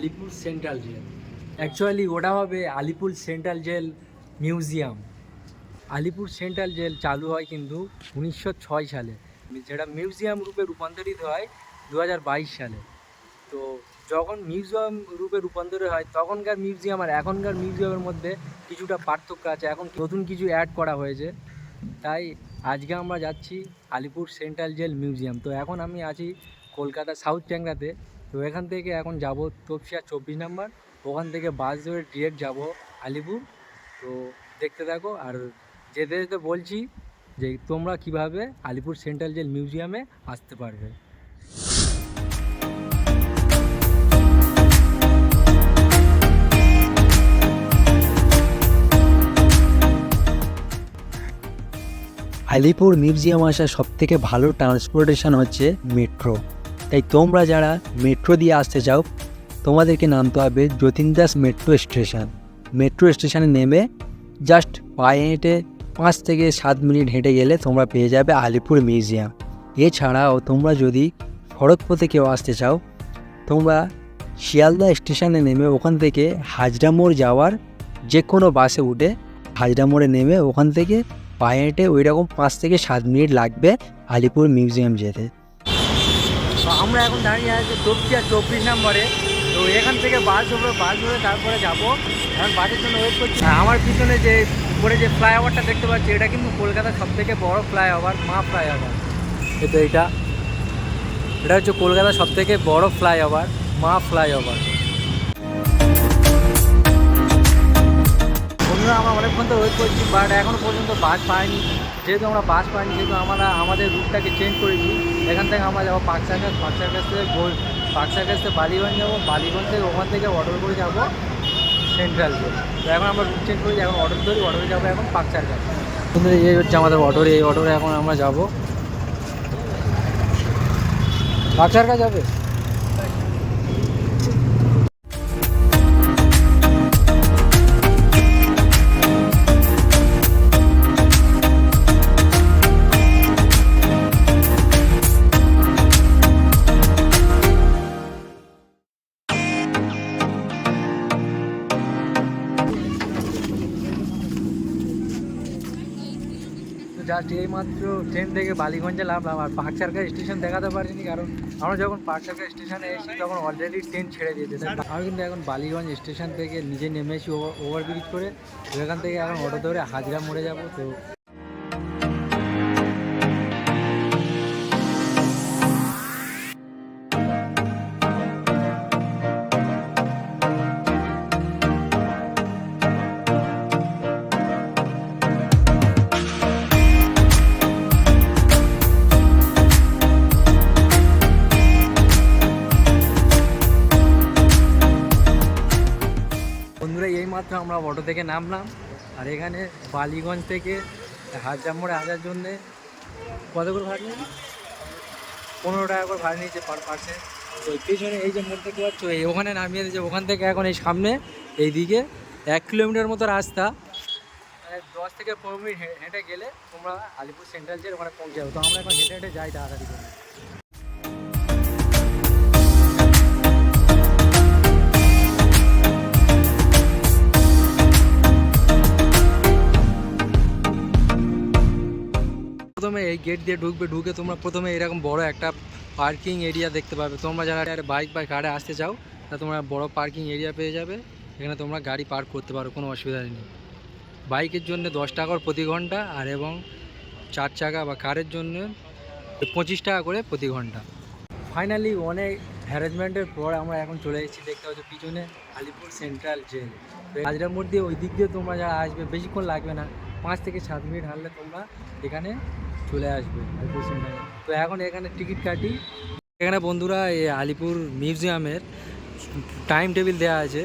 Alipur central jail. Actually ওটা হবে Alipur central jail museum. Alipur central jail চালু হয় কিন্তু 1906 সালে, যেটা মিউজিয়াম রূপে রূপান্তরিত হয় 2022 সালে। তো যখন মিউজিয়াম রূপে রূপান্তরিত হয় তখনকার মিউজিয়াম আর এখনকার মিউজিয়ামের মধ্যে কিছুটা পার্থক্য আছে, এখন নতুন কিছু অ্যাড করা হয়েছে। তাই আজকে আমরা যাচ্ছি আলিপুর সেন্ট্রাল জেল মিউজিয়াম। তো এখন আমি আছি কলকাতা সাউথ ট্যাংরাতে। তো এখান থেকে এখন যাব তপসিয়া 24 নম্বর, ওখান থেকে বাস ধরে ডিরেক্ট যাব আলিপুর। তো দেখতে থাকো, আর যেতে যেতে বলছি যে তোমরা কিভাবে আলিপুর সেন্ট্রাল জেল মিউজিয়ামে আসতে পারবে। আলিপুর মিউজিয়াম আসার সবথেকে ভালো ট্রান্সপোর্টেশন হচ্ছে মেট্রো। তাই তোমরা যারা মেট্রো দিয়ে আসতে চাও তোমাদেরকে নামতে হবে Jatin Das metro station. Metro স্টেশনে নেমে জাস্ট পায়ে হেঁটে 5 থেকে 7 মিনিট হেঁটে গেলে তোমরা পেয়ে যাবে আলিপুর মিউজিয়াম। এছাড়াও তোমরা যদি খড়গপুরে কেউ আসতে চাও তোমরা শিয়ালদা স্টেশনে নেমে ওখান থেকে হাজরা মোড় যাওয়ার যে কোনো বাসে উঠে হাজরা মোড়ে নেমে ওখান থেকে পায়ে হেঁটে ওই রকম 5 থেকে 7 মিনিট লাগবে আলিপুর মিউজিয়াম যেতে। তো আমরা এখন দাঁড়িয়ে আছি তপসিয়া 24 নম্বরে। তো এখান থেকে বাস ধরে তারপরে যাবো। এখন বাসের জন্য ওয়েট করছি। আমার পিছনে যে উপরে যে ফ্লাইওভারটা দেখতে পাচ্ছি এটা কিন্তু কলকাতার সবথেকে বড় ফ্লাইওভার, মা ফ্লাইওভার। এটা হচ্ছে কলকাতার সবথেকে বড় ফ্লাইওভার, মা ফ্লাইওভার। বন্ধুরা আমরা অনেকক্ষণ তো ওয়েট করছি, বাট এখনও পর্যন্ত বাস পাইনি। যেহেতু আমরা বাস পাইনি, যেহেতু আমরা আমাদের রুটটাকে চেঞ্জ করেছি। এখান থেকে আমরা যাবো পার্ক সার্কাস থেকে বালিগঞ্জ যাবো, বালিগঞ্জ থেকে ওখান থেকে অটো করে যাবো সেন্ট্রাল জেল। তো এখন আমরা রুট চেঞ্জ করেছি, এখন অটো ধরি, অটোতে যাবো এখন পার্ক সার্কাস। কিন্তু এই হচ্ছে আমাদের অটোরে, এই অটোরে এখন আমরা যাবো পার্ক সার্কাস যাবে। জাস্ট এইমাত্র ট্রেন থেকে বালিগঞ্জে নামলাম, আর পার্ক সার্কাস স্টেশন দেখাতে পারিনি, কারণ আমরা যখন পার্ক সার্কাস স্টেশনে এসেছি তখন অলরেডি ট্রেন ছেড়ে দিয়েছে। আমি কিন্তু এখন বালিগঞ্জ স্টেশন থেকে নিজে নেমেছি ওভারব্রিজ করে। তো এখান থেকে এখন অটো ধরে হাজরা মোড়ে যাবো। তো বন্ধুরা এইমাত্র আমরা অটো থেকে নামলাম, আর এখানে বালিগঞ্জ থেকে হাজরা মোড়ে আসার জন্যে কত করে ভাড়া নিয়েছি? 15 টাকা করে ভাড়া নিয়েছে পার পার্সেন্ট। তো পেছনে এই যে মোড় দেখতে পাচ্ছ, এই ওখানে নামিয়ে দিয়েছে। ওখান থেকে এখন এই সামনে এইদিকে 1 কিলোমিটার মতো রাস্তা, মানে 10 থেকে 15 মিনিট হেঁটে গেলে তোমরা আলিপুর সেন্ট্রাল জেল ওখানে পৌঁছে যাবো। তো আমরা এখন হেঁটে হেঁটে যাই তাড়াতাড়ি করে। প্রথমে এই গেট দিয়ে ঢুকে তোমরা প্রথমে এরকম বড় একটা পার্কিং এরিয়া দেখতে পাবে। তোমরা যারা বাইক বা কারে আসতে চাও তা তোমরা বড় পার্কিং এরিয়া পেয়ে যাবে। এখানে তোমরা গাড়ি পার্ক করতে পারো, কোনো অসুবিধা নেই। বাইকের জন্য 10 টাকা প্রতি ঘন্টা, আর এবং 4 চাকা বা কারের জন্য 25 টাকা করে প্রতি ঘন্টা। ফাইনালি অনেক হ্যারাসমেন্টের পর আমরা এখন চলে এসেছি, দেখতে পাচ্ছ পিছনে আলিপুর সেন্ট্রাল জেল। হাজরা মোড় দিয়ে ওই দিক দিয়ে তোমরা যারা আসবে বেশিক্ষণ লাগবে না, 5 থেকে 7 মিনিট হাঁটলে তোমরা এখানে চলে আসবে আলিপুর সেন্ট্রাল। তো এখন এখানে টিকিট কাটি। এখানে বন্ধুরা এই আলিপুর মিউজিয়ামের টাইম টেবিল দেওয়া আছে,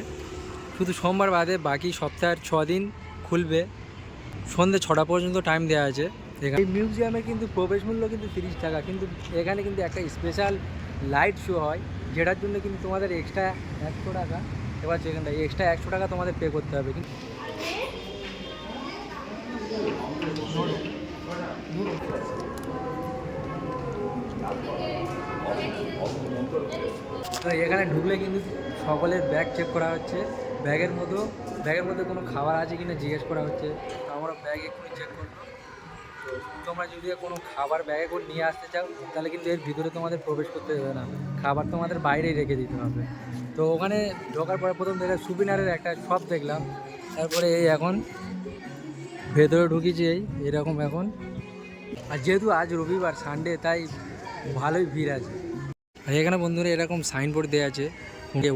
শুধু সোমবার বাদে বাকি সপ্তাহের 6 দিন খুলবে। সন্ধ্যে 6টা পর্যন্ত টাইম দেওয়া আছে। এই মিউজিয়ামের কিন্তু প্রবেশ মূল্য কিন্তু 30 টাকা, কিন্তু এখানে কিন্তু একটা স্পেশাল লাইট শো হয়, যেটার জন্য কিন্তু তোমাদের এক্সট্রা 100 টাকা। এবার সেখানটা এক্সট্রা 100 টাকা তোমাদের পে করতে হবে। কিন্তু তো এখানে ঢুকলে কিন্তু সকলের ব্যাগ চেক করা হচ্ছে, ব্যাগের মধ্যে কোনো খাবার আছে কিনা জিজ্ঞেস করা হচ্ছে। তো আমরা ব্যাগ এক্ষুনি চেক করলো। তো তোমরা যদি কোনো খাবার ব্যাগে করে নিয়ে আসতে চাও তাহলে কিন্তু এর ভিতরে তোমাদের প্রবেশ করতে দেবে না, খাবার তোমাদের বাইরেই রেখে দিতে হবে। তো ওখানে ঢোকার পরে প্রথম দেখে সুবিনারের একটা শপ দেখলাম, তারপরে এই এখন ভেতরে ঢুকেছি এরকম এখন। আর যেহেতু আজ রবিবার সানডে তাই ভালোই ভিড় আছে। আর এখানে বন্ধুরা এরকম সাইনবোর্ড দেওয়া আছে,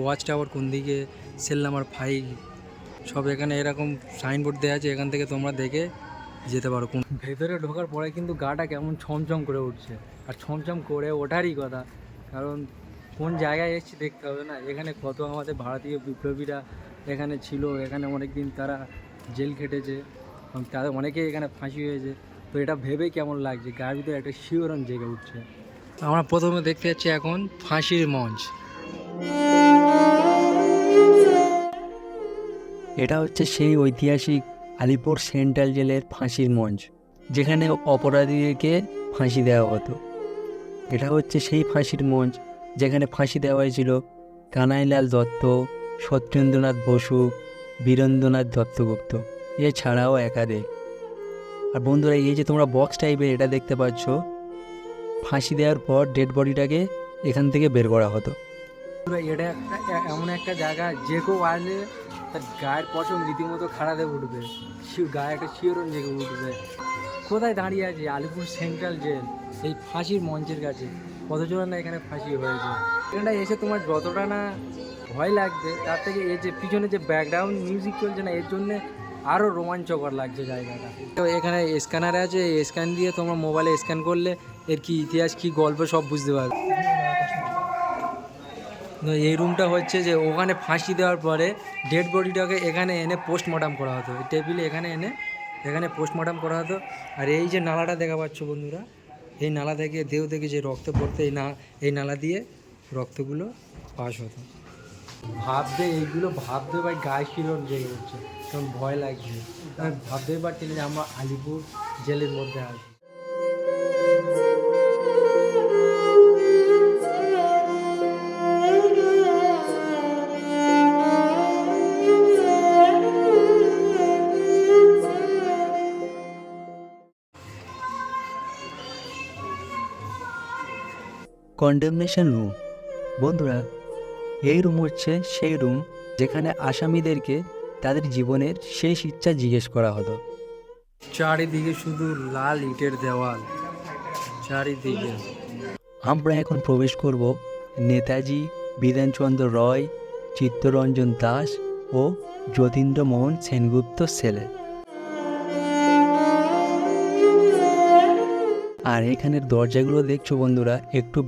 ওয়াচ টাওয়ার কোন দিকে, সেল নাম্বার 5 সব এখানে এরকম সাইনবোর্ড দেওয়া আছে, এখান থেকে তোমরা দেখে যেতে পারো। ভেতরে ঢোকার পরে কিন্তু গাটা কেমন ছমছম করে উঠছে, আর ছমছম করে ওঠারই কথা, কারণ কোন জায়গায় এসেছি দেখতে হবে না। এখানে কত আমাদের ভারতীয় বিপ্লবীরা এখানে ছিল, এখানে অনেক দিন তারা জেল খেটেছে, তাদের অনেকেই এখানে ফাঁসি হয়েছে। তো এটা ভেবেই কেমন লাগছে, গায়ের ভিতরে একটা শিহরণ জেগে উঠছে। আমরা প্রথমে দেখতে যাচ্ছি এখন ফাঁসির মঞ্চ। এটা হচ্ছে সেই ঐতিহাসিক আলিপুর সেন্ট্রাল জেলের ফাঁসির মঞ্চ, যেখানে অপরাধীদেরকে ফাঁসি দেওয়া হতো। এটা হচ্ছে সেই ফাঁসির মঞ্চ যেখানে ফাঁসি দেওয়া হয়েছিল কানাইলাল দত্ত, সত্যেন্দ্রনাথ বসু, বীরেন্দ্রনাথ দত্তগুপ্ত, এছাড়াও একাধিক। আর বন্ধুরা, এই যে তোমরা বক্স টাইপের এটা দেখতে পাচ্ছ, ফাঁসি দেওয়ার পর ডেড বডিটাকে এখান থেকে বের করা হতো। এটা এমন একটা জায়গা যে কেউ আসলে তার গায়ের পশম রীতিমতো খাড়াতে উঠবে, গায়ে একটা শিহরণ জেগে উঠবে। কোথায় দাঁড়িয়ে আছে? আলিপুর সেন্ট্রাল জেল, এই ফাঁসির মঞ্চের কাছে। কতজন না এখানে ফাঁসি হয়েছে। এখানটা এসে তোমার যতটা না ভয় লাগবে, তার থেকে এই যে পিছনে যে ব্যাকগ্রাউন্ড মিউজিক চলছে না, এর জন্যে আরও রোমাঞ্চকর লাগছে জায়গাটা। তো এখানে স্ক্যানার আছে, এই স্ক্যান দিয়ে তোমরা মোবাইলে স্ক্যান করলে এর কী ইতিহাস, কী গল্প সব বুঝতে পারবে। এই রুমটা হচ্ছে যে ওখানে ফাঁসি দেওয়ার পরে ডেড বডিটাকে এখানে এনে পোস্টমর্টম করা হতো, এই টেবিলে এখানে পোস্টমর্টম করা হতো। আর এই যে নালাটা দেখা পাচ্ছ বন্ধুরা, এই নালা থেকে দেহ থেকে যে রক্ত পড়তো, এই নালা দিয়ে রক্তগুলো পাস হতো। এইগুলো ভাবতে ভাই গায়ে শিরোন জেগে উঠছে, কারণ ভয় লাগছে। আমি ভাবতেই পারছিলাম যে আমরা আলিপুর জেলের মধ্যে আছি। Condemnation room. বন্ধুরা, এই রুম হচ্ছে সেই রুম যেখানে আসামিদেরকে তাদের জীবনের শেষ ইচ্ছা জিজ্ঞেস করা হতো। চারিদিকে শুধু লাল ইটের দেওয়াল, চারিদিকে। আমরা এখন প্রবেশ করব নেতাজি বিধানচন্দ্র রয়, চিত্তরঞ্জন দাস ও যতীন্দ্রমোহন সেনগুপ্ত সেলে। আর এখানের দরজাগুলো দেখছো বন্ধুরা একটু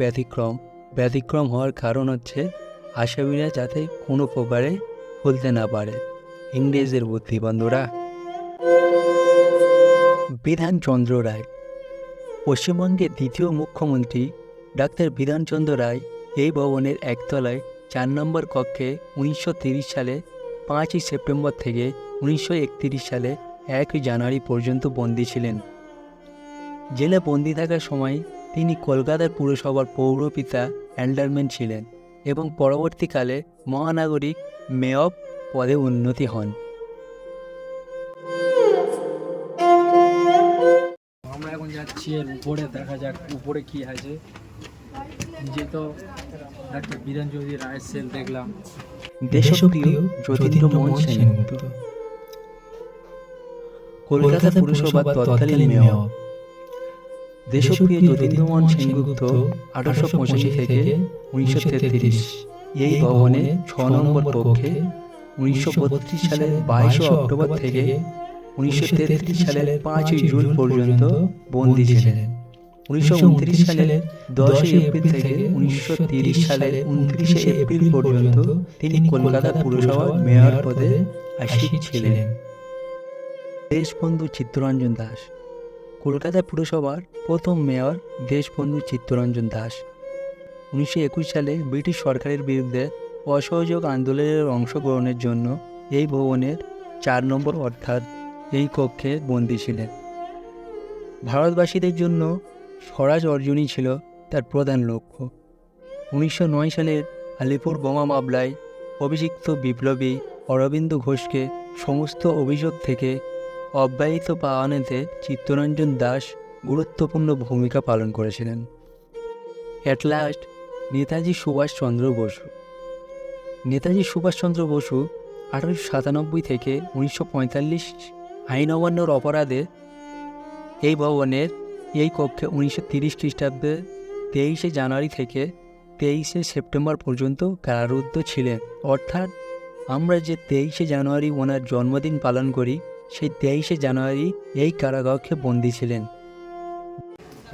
ব্যতিক্রম হওয়ার কারণ হচ্ছে আসামিরা যাতে কোনো প্রকারে খুলতে না পারে। ইংরেজদের বুদ্ধি বন্ধুরা। বিধানচন্দ্র রায়। পশ্চিমবঙ্গের দ্বিতীয় মুখ্যমন্ত্রী ডাক্তার বিধানচন্দ্র রায় এই ভবনের একতলায় 4 নম্বর কক্ষে 1930 সালে 5ই সেপ্টেম্বর থেকে 1931 সালে 1 জানুয়ারি পর্যন্ত বন্দী ছিলেন। জেলে বন্দী থাকার সময় তিনি কলকাতার পুরসভার পৌরপিতা অ্যান্ডারম্যান ছিলেন এবং পরবর্তীকালে মহানাগরিক মেয়র পদে উন্নতি হন। আমরা এখন যাচ্ছি এর উপরে, দেখা যাক উপরে কি আছে। যে তো একটা বিধানচন্দ্র রায়ের সেল দেখলাম। দেশপ্রিয় যতীন্দ্রমোহন সেনগুপ্ত, কলকাতা পুরসভার তৎকালীন মেয়র। দেশপ্রিয় যতীন্দ্রমোহন সেনগুপ্ত 1885 থেকে 1933 এই ভবনে 6 নম্বর কক্ষে 1932 সালের 22 অক্টোবর থেকে 1933 সালের 5ই জুন পর্যন্ত বন্দী ছিলেন। 1929 সালের 10 এপ্রিল থেকে 1930 সালের 29 এপ্রিল পর্যন্ত তিনি কলকাতা পুরসভার মেয়র পদে আসীন ছিলেন। দেশবন্ধু চিত্তরঞ্জন দাস। কলকাতা পুরসভার প্রথম মেয়র দেশবন্ধু চিত্তরঞ্জন দাস 1921 সালে ব্রিটিশ সরকারের বিরুদ্ধে অসহযোগ আন্দোলনের অংশগ্রহণের জন্য এই ভবনের 4 নম্বর অর্থাৎ এই কক্ষে বন্দী ছিলেন। ভারতবাসীদের জন্য স্বরাজ অর্জনই ছিল তার প্রধান লক্ষ্য। 1909 সালের আলিপুর বোমা মামলায় অভিযুক্ত বিপ্লবী অরবিন্দ ঘোষকে সমস্ত অভিযোগ থেকে অব্যাহতি পাওয়ানোতে চিত্তরঞ্জন দাস গুরুত্বপূর্ণ ভূমিকা পালন করেছিলেন। At last Netaji Subhashchandra Bose. নেতাজি সুভাষচন্দ্র বসু 1897 থেকে 1945 আইন অমান্যর অপরাধে এই ভবনের এই কক্ষে 1930 খ্রিস্টাব্দে 23শে জানুয়ারি থেকে 23শে সেপ্টেম্বর পর্যন্ত কারারুদ্ধ ছিলেন। অর্থাৎ আমরা যে 23শে জানুয়ারি ওনার জন্মদিন পালন করি, সেই 23শে জানুয়ারি এই কারাকক্ষে বন্দী ছিলেন।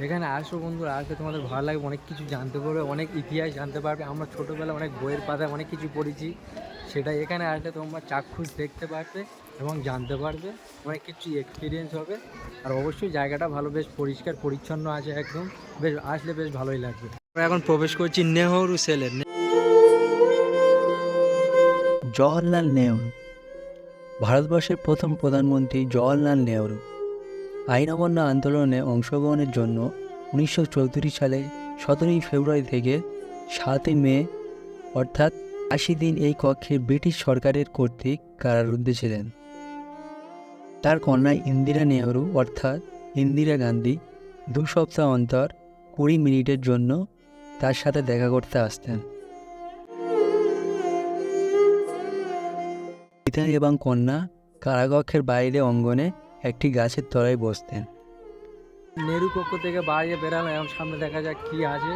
এখানে আসো বন্ধুরা, আসলে তোমাদের ভালো লাগবে, অনেক কিছু জানতে পারবে, অনেক ইতিহাস জানতে পারবে। আমরা ছোটোবেলায় অনেক বইয়ের পাতায় অনেক কিছু পড়েছি, সেটা এখানে আসলে তোমরা চাক্ষুষ দেখতে পারবে এবং জানতে পারবে, অনেক কিছু এক্সপিরিয়েন্স হবে। আর অবশ্যই জায়গাটা ভালো, বেশ পরিষ্কার পরিচ্ছন্ন আছে একদম, বেশ আসলে বেশ ভালোই লাগবে। আমরা এখন প্রবেশ করছি নেহরু সেলের। জওহরলাল নেহরু, ভারতবর্ষের প্রথম প্রধানমন্ত্রী জওহরলাল নেহরু আইন অমান্য আন্দোলনে অংশগ্রহণের জন্য 1934 সালে 17ই ফেব্রুয়ারি থেকে 7ই মে অর্থাৎ 80 দিন এই কক্ষে ব্রিটিশ সরকারের কর্তৃক কারারুদ্ধ ছিলেন। তার কন্যা ইন্দিরা নেহরু অর্থাৎ ইন্দিরা গান্ধী 2 সপ্তাহ অন্তর 20 মিনিটের জন্য তার সাথে দেখা করতে আসতেন। পিতা এবং কন্যা কারাকক্ষের বাইরে অঙ্গনে একটি গাছের তলায় বসতেন। নেহরু কক্ষ থেকে বাইরে বেরালাম, এখন সামনে দেখা যাক কি আছে,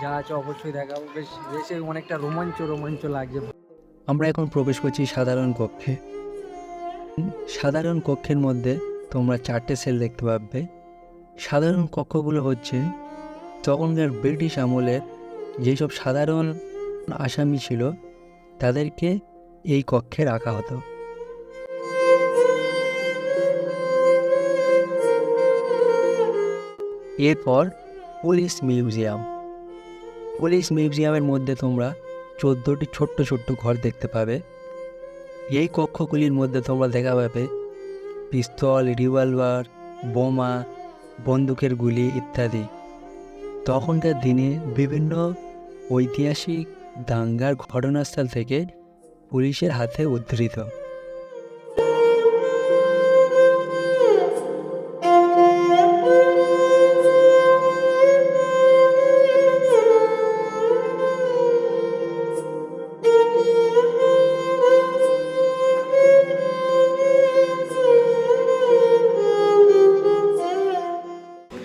যা আছে অবশ্যই দেখাবো। বেশ বেশি অনেকটা রোমাঞ্চ লাগছে। আমরা এখন প্রবেশ করছি সাধারণ কক্ষে। সাধারণ কক্ষের মধ্যে তোমরা 4টে সেল দেখতে পাবে। সাধারণ কক্ষগুলো হচ্ছে তখনকার ব্রিটিশ আমলের যেসব সাধারণ আসামি ছিল তাদেরকে এই কক্ষে রাখা হতো। এরপর পুলিশ মিউজিয়াম। পুলিশ মিউজিয়ামের মধ্যে তোমরা 14টি ছোট্ট ছোট্ট ঘর দেখতে পাবে। এই কক্ষগুলির মধ্যে তোমরা দেখা পাবে পিস্তল, রিভলভার, বোমা, বন্দুকের গুলি ইত্যাদি। তখনকার দিনে বিভিন্ন ঐতিহাসিক দাঙ্গার ঘটনাস্থল থেকে পুলিশের হাতে উদ্ধৃত।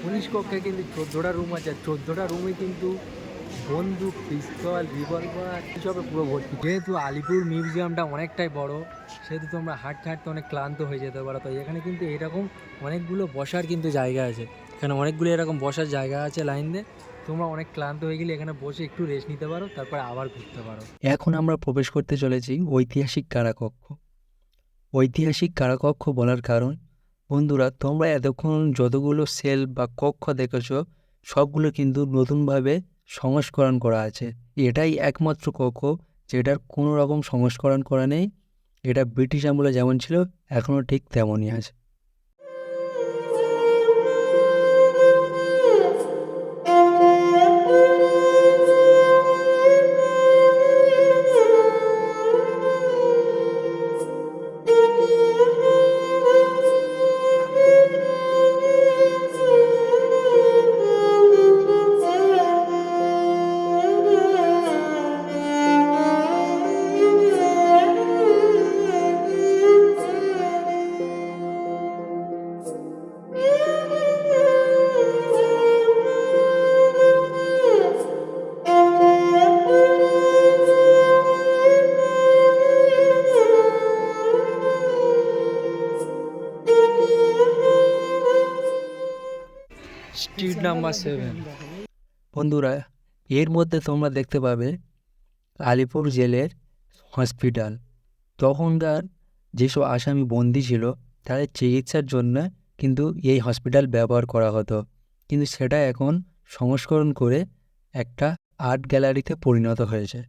পুলিশ কক্ষে কিন্তু 14টা রুম আছে, 14টা রুমে কিন্তু বন্দুক, পিস্তল, রিভলভার এইসবে পুরো ভর্তি। যেহেতু আলিপুর মিউজিয়ামটা অনেকটাই বড়, সেহেতু তোমরা হাঁটতে হাঁটতে অনেক ক্লান্ত হয়ে যেতে পারো। তো এখানে কিন্তু এরকম অনেকগুলো বসার কিন্তু জায়গা আছে, এখানে অনেকগুলো এরকম বসার জায়গা আছে লাইন দিয়ে। তোমরা অনেক ক্লান্ত হয়ে গেলে এখানে বসে একটু রেস্ট নিতে পারো, তারপরে আবার ঘুরতে পারো। এখন আমরা প্রবেশ করতে চলেছি ঐতিহাসিক কারাকক্ষ। ঐতিহাসিক কারাকক্ষ বলার কারণ, বন্ধুরা তোমরা এতক্ষণ যতগুলো সেল বা কক্ষ দেখেছ সবগুলো কিন্তু নতুনভাবে সংস্করণ করা আছে। এটাই একমাত্র কক্ষ যেটার কোনো রকম সংস্করণ করা নেই। এটা ব্রিটিশ আমলে যেমন ছিল এখনও ঠিক তেমনই আছে। Street number 7। বন্ধুরা এর মধ্যে তোমরা দেখতে পাবে আলিপুর জেলের হসপিটাল। তখনকার যেসব আসামি বন্দি ছিল তাদের চিকিৎসার জন্য কিন্তু এই হসপিটাল ব্যবহার করা হতো, কিন্তু সেটা এখন সংস্করণ করে একটা আর্ট গ্যালারিতে পরিণত হয়েছে।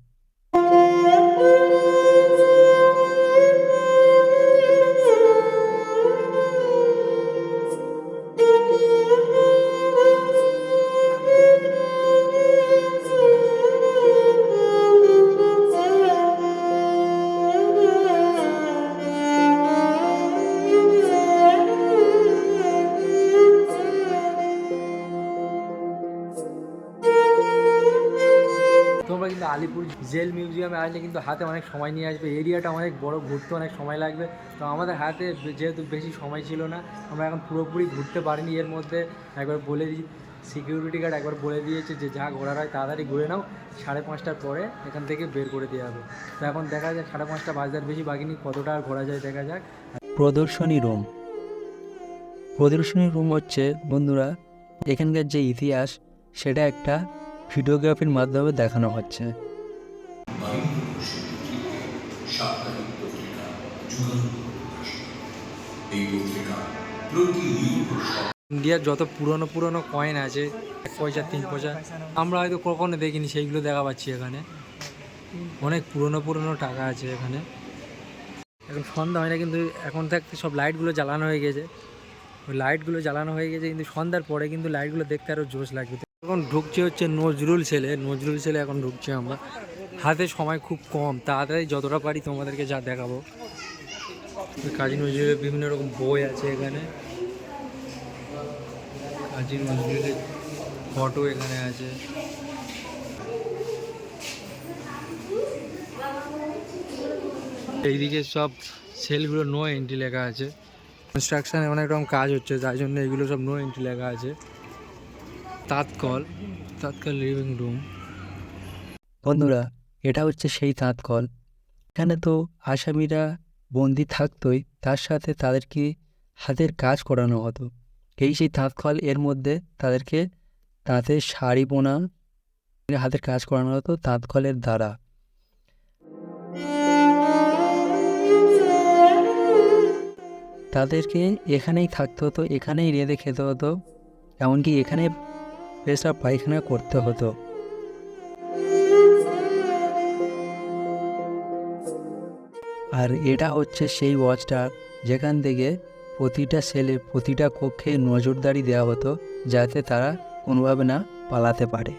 আলিপুর জেল মিউজিয়ামে আসলে কিন্তু হাতে অনেক সময় নিয়ে আসবে, এরিয়াটা অনেক বড়, ঘুরতে অনেক সময় লাগবে। তো আমাদের হাতে যেহেতু বেশি সময় ছিল না, আমরা এখন পুরোপুরি ঘুরতে পারিনি। এর মধ্যে একবার বলে দিই, সিকিউরিটি গার্ড একবার বলে দিয়েছে যে যা ঘোরার হয় তাড়াতাড়ি ঘুরে নাও, 5:30টার পরে এখান থেকে বের করে দেওয়া হবে। তো এখন দেখা যাক, 5:30 বাজার বেশি বাকিনি, কতটা আর ঘোরা যায় দেখা যাক। প্রদর্শনী রুম। প্রদর্শনী রুম হচ্ছে বন্ধুরা এখানকার যে ইতিহাস সেটা একটা ভিডিওগ্রাফির মাধ্যমে দেখানো হচ্ছে। ইন্ডিয়ার যত পুরনো পুরনো কয়েন আছে, 1 পয়সা 3 পয়সা, আমরা হয়তো কখনো দেখিনি, সেইগুলো দেখা পাচ্ছি এখানে। অনেক পুরনো পুরনো টাকা আছে এখানে। এখন সন্ধ্যা হয় না, কিন্তু এখন থাকতে সব লাইটগুলো জ্বালানো হয়ে গেছে। ওই লাইটগুলো জ্বালানো হয়ে গেছে, কিন্তু সন্ধ্যার পরে কিন্তু লাইটগুলো দেখতে আরও জোশ লাগবে। এখন ঢুকছে হচ্ছে নজরুল ছেলে এখন ঢুকছে আমরা। হাতে সময় খুব কম, তাড়াতাড়ি যতটা পারি তোমাদেরকে যা দেখাবো। কাজী নজরুলের বিভিন্ন রকম বই আছে এখানে, কাজী নজরুলের ফটো এখানে আছে। এইদিকে সব সেলগুলো নো এন্ট্রি লেখা আছে। কনস্ট্রাকশানে অনেক রকম কাজ হচ্ছে, তাই জন্য এগুলো সব নো এন্ট্রি লেখা আছে। তাঁতকল লিভিং রুম। বন্ধুরা এটা হচ্ছে সেই তাঁতকল। এখানে তো আসামিরা বন্দি থাকতোই, তার সাথে তাদেরকে হাতের কাজ করানো হতো। এই সেই তাঁতকল, এর মধ্যে তাদেরকে তাঁতের শাড়ি বোনা, হাতের কাজ করানো হতো তাঁতকলের দ্বারা। তাদেরকে এখানেই থাকতে হতো, এখানেই রেঁধে খেতে হতো, এমনকি এখানে পেশাব পায়খানা করতে হতো। আর এটা হচ্ছে সেই ওয়াচটা যেখান থেকে প্রতিটা সেলে, প্রতিটা কক্ষে নজরদারি দেওয়া হতো, যাতে তারা কোনোভাবে না পালাতে পারে।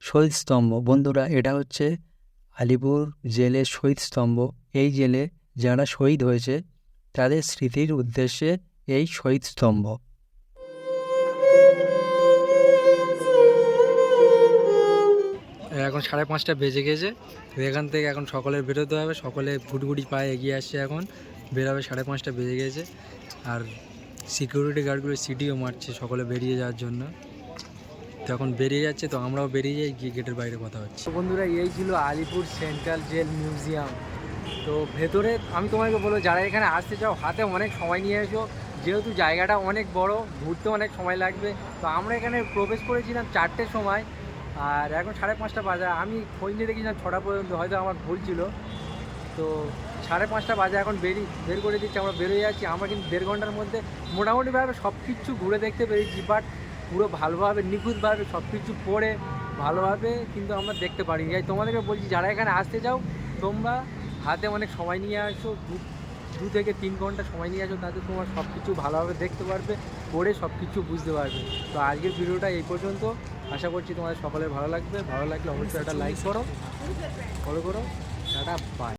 শহীদ স্তম্ভ। বন্ধুরা এটা হচ্ছে আলিপুর জেলের শহীদ স্তম্ভ। এই জেলে যারা শহীদ হয়েছে তাদের স্মৃতির উদ্দেশ্যে এই শহীদ স্তম্ভ। এখন 5:30 বেজে গেছে। তো এখান থেকে এখন সকলের বেরোতে হবে, সকলে গুটগুটি পায়ে এগিয়ে আসছে, এখন বেরোবে। 5:30 বেজে গেছে। আর সিকিউরিটি গার্ডগুলো সিটিও মারছে সকলে বেরিয়ে যাওয়ার জন্য। তো এখন বেরিয়ে যাচ্ছে, তো আমরাও বেরিয়ে যাই, গিয়ে গেটের বাইরে কথা হচ্ছে। বন্ধুরা এই ছিল আলিপুর সেন্ট্রাল জেল মিউজিয়াম। তো ভেতরে আমি তোমাকে বলবো, যারা এখানে আসতে চাও হাতে অনেক সময় নিয়ে এসো, যেহেতু জায়গাটা অনেক বড়, ঘুরতে অনেক সময় লাগবে। তো আমরা এখানে প্রবেশ করেছিলাম 4টের সময়, আর এখন 5:30 বাজে। আমি খোঁজ নিয়ে দেখেছিলাম 6টা পর্যন্ত, হয়তো আমার ভুল ছিল। তো 5:30 বাজে, এখন বের করে দিচ্ছি, আমরা বেরোয় যাচ্ছি। আমরা কিন্তু 1.5 ঘন্টার মধ্যে মোটামুটিভাবে সব কিছু ঘুরে দেখতে পেরেছি, বাট পুরো ভালোভাবে নিখুঁতভাবে সব কিছু পড়ে ভালোভাবে কিন্তু আমরা দেখতে পারিনি। তাই তোমাদেরকে বলছি, যারা এখানে আসতে চাও তোমরা হাতে অনেক সময় নিয়ে আসো, 2 থেকে 3 ঘন্টা সময় নিয়ে আসো, তাতে তোমার সব কিছু ভালোভাবে দেখতে পারবে, পড়ে সব কিছু বুঝতে পারবে। তো আজকের ভিডিওটা এই পর্যন্ত। আশা করছি তোমাদের সকলের ভালো লাগবে। ভালো লাগলে অবশ্যই একটা লাইক করো, ফলো করো। টাটা, বাই।